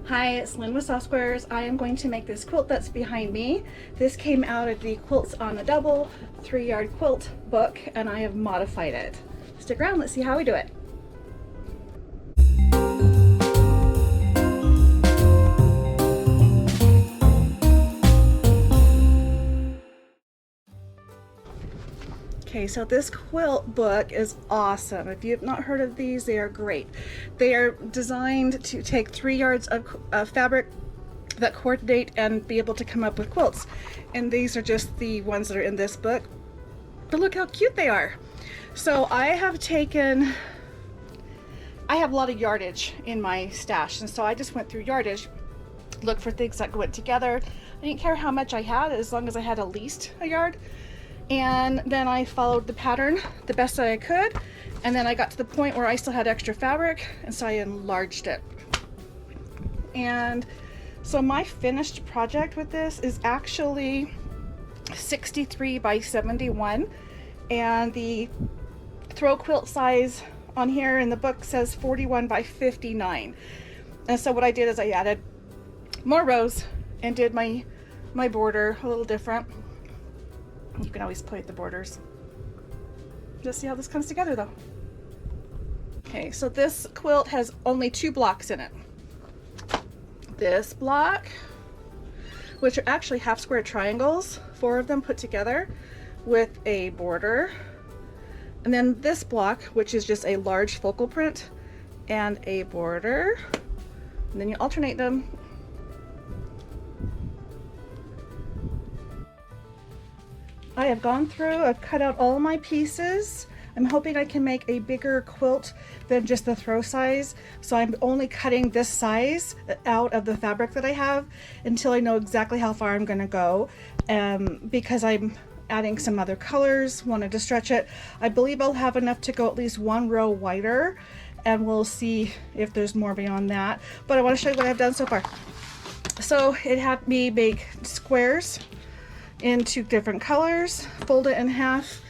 Hi, it's Lynne with Soft Squares. I am going to make this quilt that's behind me. This came out of the Quilts on the Double 3-yard quilt book, and I have modified it. Stick around, let's see how we do it. Okay, so this quilt book is awesome. If you have not heard of these, they are great. They are designed to take 3 yards of fabric that coordinate and be able to come up with quilts. And these are just the ones that are in this book. But look how cute they are. So I have a lot of yardage in my stash, and so I just went through yardage, looked for things that went together. I didn't care how much I had, as long as I had at least a yard. And then I followed the pattern the best that I could, and then I got to the point where I still had extra fabric, and so I enlarged it. And so my finished project with this is actually 63 by 71, and the throw quilt size on here in the book says 41 by 59. And so what I did is I added more rows and did my border a little different. You can always play with the borders. Just see how this comes together though. Okay, so this quilt has only 2 blocks in it. This block, which are actually half square triangles, 4 of them put together with a border. And then this block, which is just a large focal print and a border. And then you alternate them. I have gone through, I've cut out all of my pieces. I'm hoping I can make a bigger quilt than just the throw size. So I'm only cutting this size out of the fabric that I have until I know exactly how far I'm gonna go. Because I'm adding some other colors, wanted to stretch it. I believe I'll have enough to go at least 1 row wider, and we'll see if there's more beyond that. But I wanna show you what I've done so far. So it had me make squares in 2 different colors, fold it in half,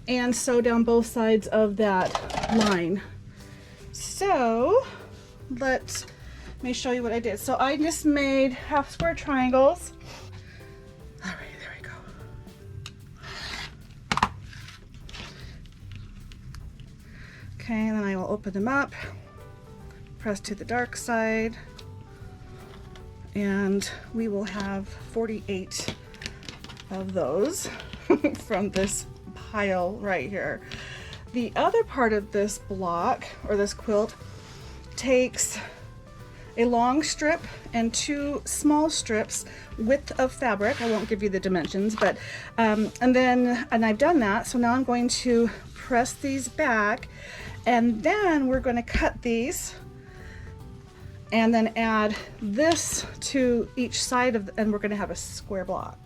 and sew down both sides of that line. So let me show you what I did. So I just made half square triangles. All right, there we go. Okay, and then I will open them up, press to the dark side, and we will have 48 of those from this pile right here. The other part of this block, or this quilt, takes a long strip and 2 small strips width of fabric. I won't give you the dimensions, but and I've done that. So now I'm going to press these back, and then we're going to cut these and then add this to each side of and we're going to have a square block.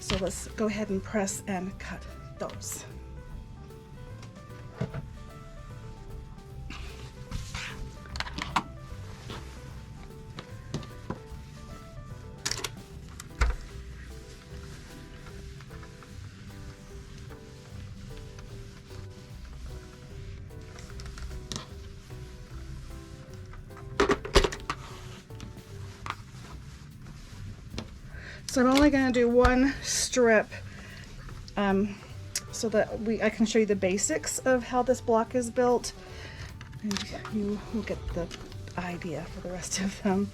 So let's go ahead and press and cut those. So I'm only going to do 1 strip so that I can show you the basics of how this block is built, and you will get the idea for the rest of them.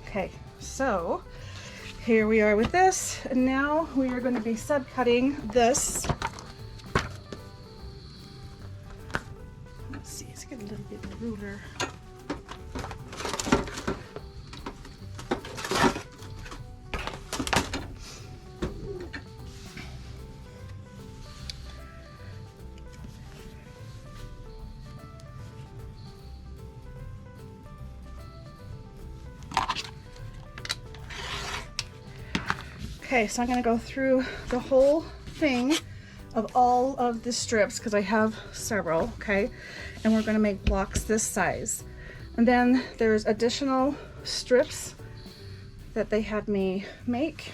Okay, so here we are with this, and now we are going to be subcutting this. Let's see, let's get a little bit of ruler. Okay, so I'm going to go through the whole thing of all of the strips because I have several, okay? And we're going to make blocks this size. And then there's additional strips that they had me make.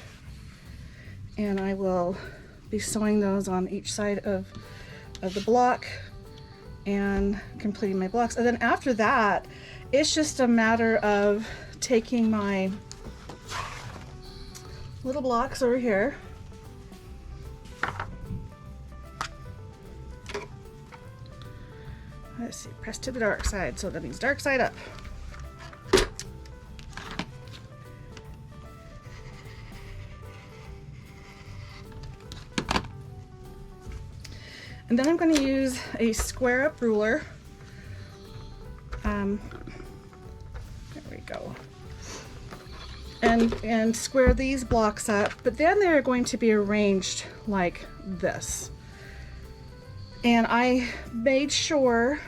and I will be sewing those on each side of the block and completing my blocks. And then after that, it's just a matter of taking my little blocks over here, let's see, press to the dark side, so that means dark side up. And then I'm going to use a square up ruler. There we go. And square these blocks up, but then they're going to be arranged like this. And I made sure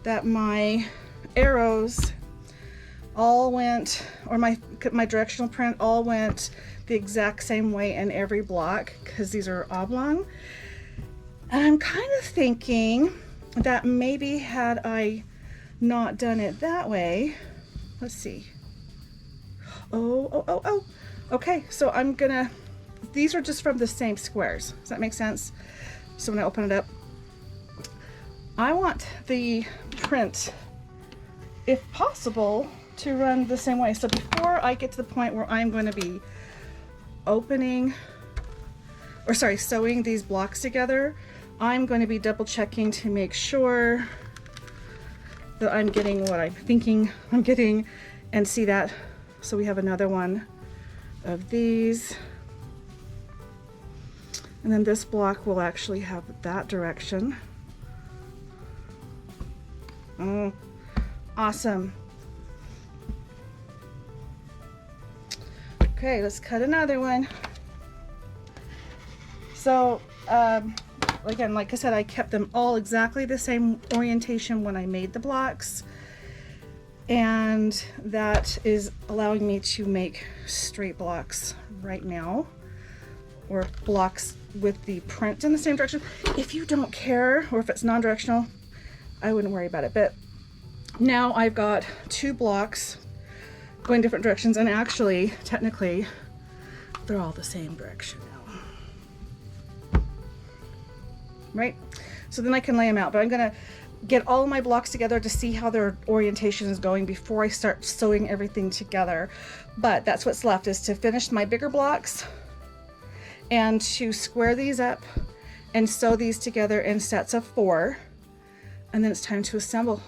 that my arrows all went, or my directional print all went the exact same way in every block, because these are oblong. And I'm kind of thinking that maybe had I not done it that way, let's see. Oh. Okay, so I'm gonna, these are just from the same squares. Does that make sense? So when I open it up, I want the print, if possible, to run the same way. So before I get to the point where I'm going to be sewing these blocks together, I'm going to be double checking to make sure that I'm getting what I'm thinking I'm getting, and see that. So we have another one of these, and then this block will actually have that direction. Oh, awesome. Okay, let's cut another one. So again, like I said, I kept them all exactly the same orientation when I made the blocks, and that is allowing me to make straight blocks right now, or blocks with the print in the same direction. If you don't care, or if it's non-directional, I wouldn't worry about it. But now I've got two blocks going different directions, and actually, technically, they're all the same direction now. Right? So then I can lay them out, but I'm gonna get all of my blocks together to see how their orientation is going before I start sewing everything together. But that's what's left, is to finish my bigger blocks and to square these up and sew these together in sets of 4, and then it's time to assemble.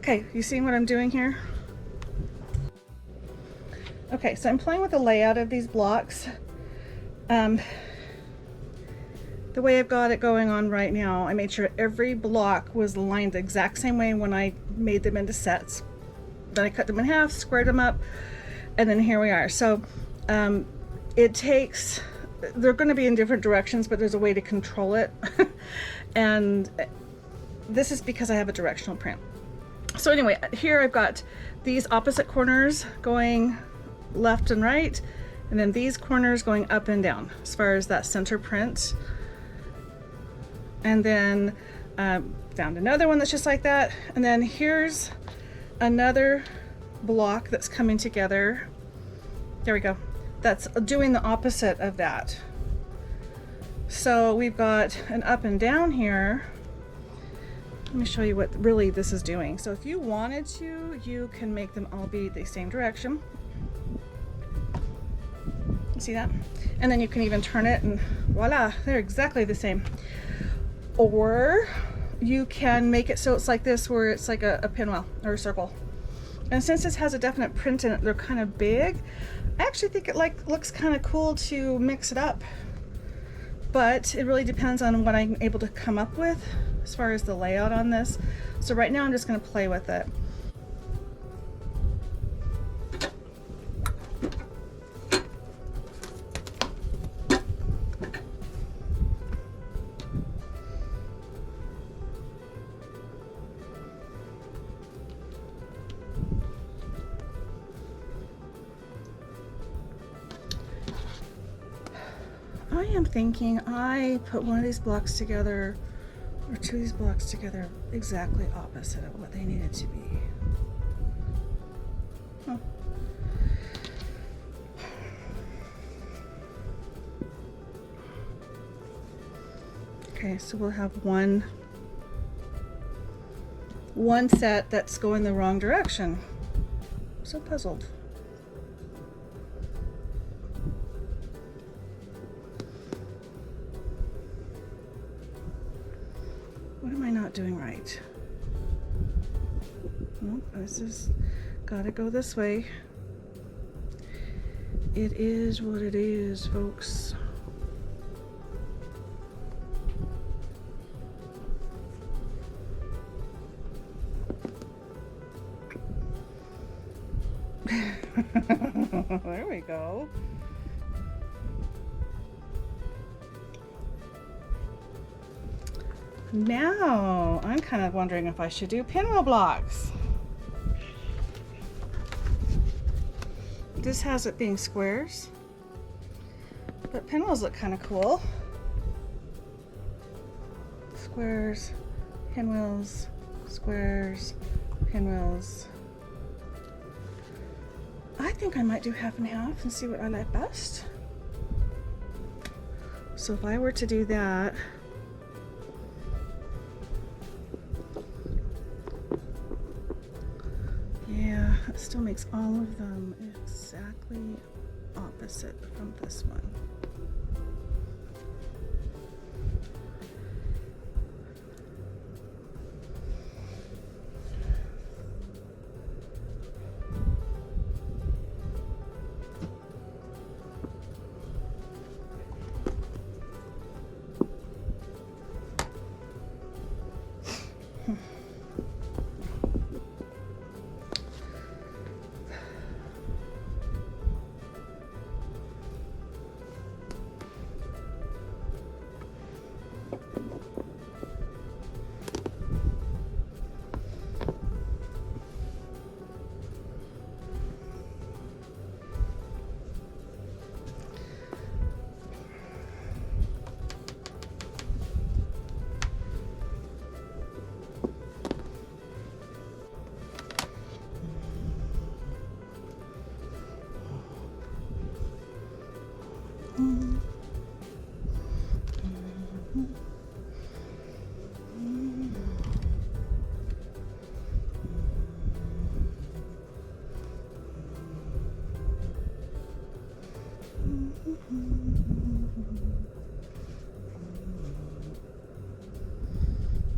Okay, you see what I'm doing here? Okay, so I'm playing with the layout of these blocks. The way I've got it going on right now, I made sure every block was lined the exact same way when I made them into sets. Then I cut them in half, squared them up, and then here we are. So it takes, they're going to be in different directions, but there's a way to control it. And this is because I have a directional print. So anyway, here I've got these opposite corners going left and right, and then these corners going up and down as far as that center print. And then found another one that's just like that. And then here's another block that's coming together. There we go. That's doing the opposite of that. So we've got an up and down here. Let me show you what really this is doing. So if you wanted to, you can make them all be the same direction. You see that? And then you can even turn it and voila, they're exactly the same. Or you can make it so it's like this, where it's like a pinwheel or a circle. And since this has a definite print in it, they're kind of big. I actually think it looks kind of cool to mix it up. But it really depends on what I'm able to come up with as far as the layout on this. So right now I'm just going to play with it. I am thinking I put one of these blocks together, or two of these blocks together, exactly opposite of what they needed to be. Huh. Okay, so we'll have one set that's going the wrong direction. I'm so puzzled. What am I not doing right? Nope, this is gotta go this way. It is what it is, folks. There we go. Now, I'm kind of wondering if I should do pinwheel blocks. This has it being squares, but pinwheels look kind of cool. Squares, pinwheels, squares, pinwheels. I think I might do half and half and see what I like best. So if I were to do that, yeah, it still makes all of them exactly opposite from this one.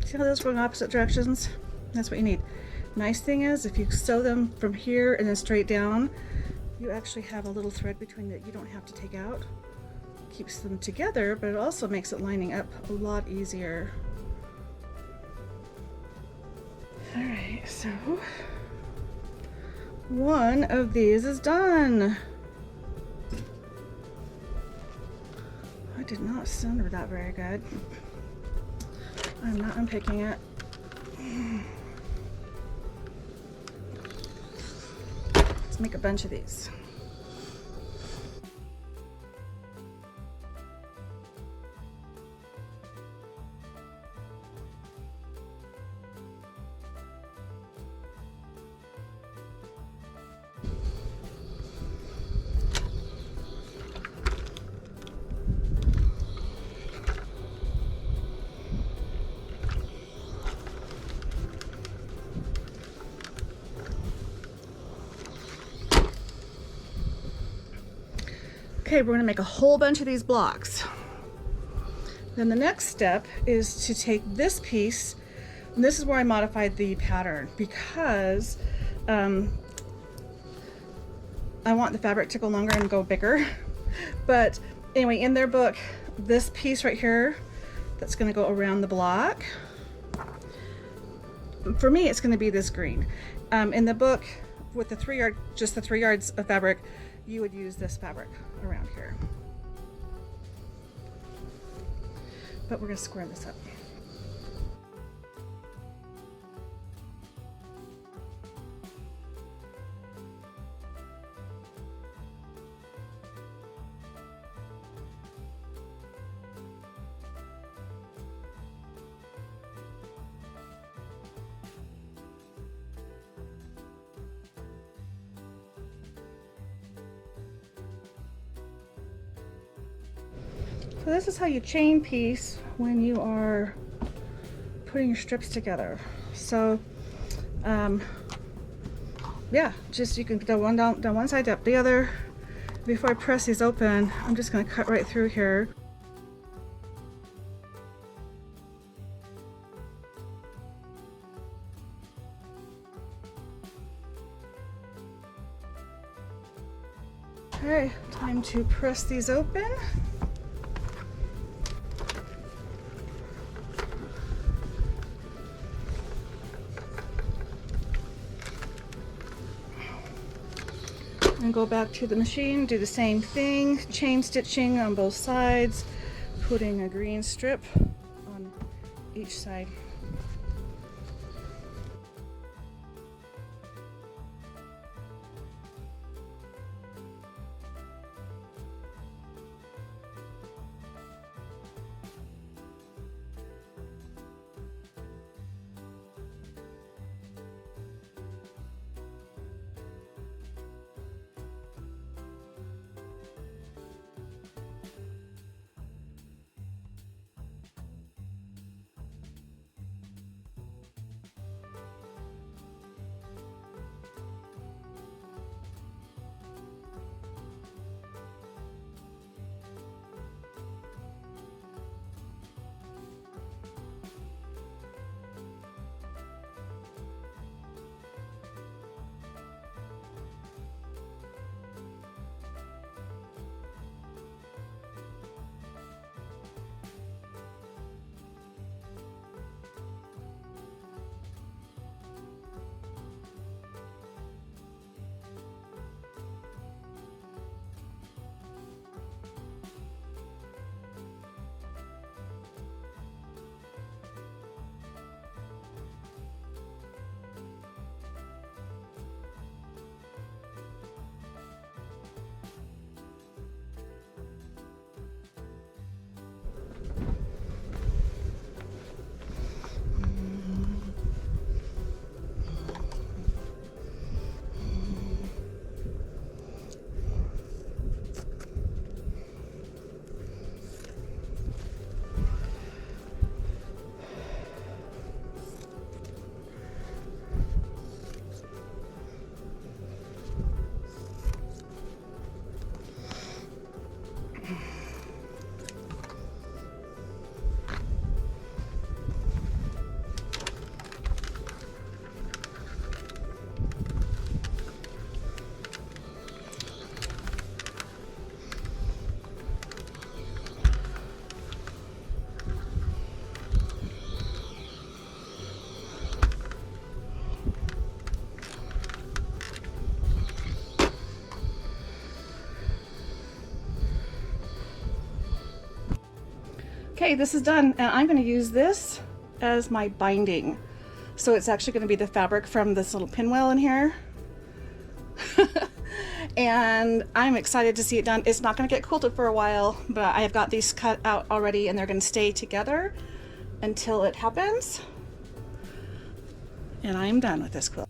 See how those go in opposite directions? That's what you need. Nice thing is, if you sew them from here and then straight down, you actually have a little thread between that you don't have to take out. Keeps them together, but it also makes it lining up a lot easier. All right, so one of these is done. I did not center that very good. I'm not unpicking it. Let's make a bunch of these. Okay, we're going to make a whole bunch of these blocks. Then the next step is to take this piece, and this is where I modified the pattern because I want the fabric to go longer and go bigger. But anyway, in their book, this piece right here, that's going to go around the block. For me, it's going to be this green. In the book, with the 3 yard, just the 3 yards of fabric, you would use this fabric around here. But we're going to square this up. So this is how you chain piece when you are putting your strips together. So yeah, just you can go one down one side, up the other. Before I press these open, I'm just going to cut right through here. Okay, time to press these open. And go back to the machine, do the same thing, chain stitching on both sides, putting a green strip on each side. Okay, this is done, and I'm going to use this as my binding. So it's actually going to be the fabric from this little pinwheel in here. And I'm excited to see it done. It's not going to get quilted for a while, but I have got these cut out already, and they're going to stay together until it happens. And I'm done with this quilt.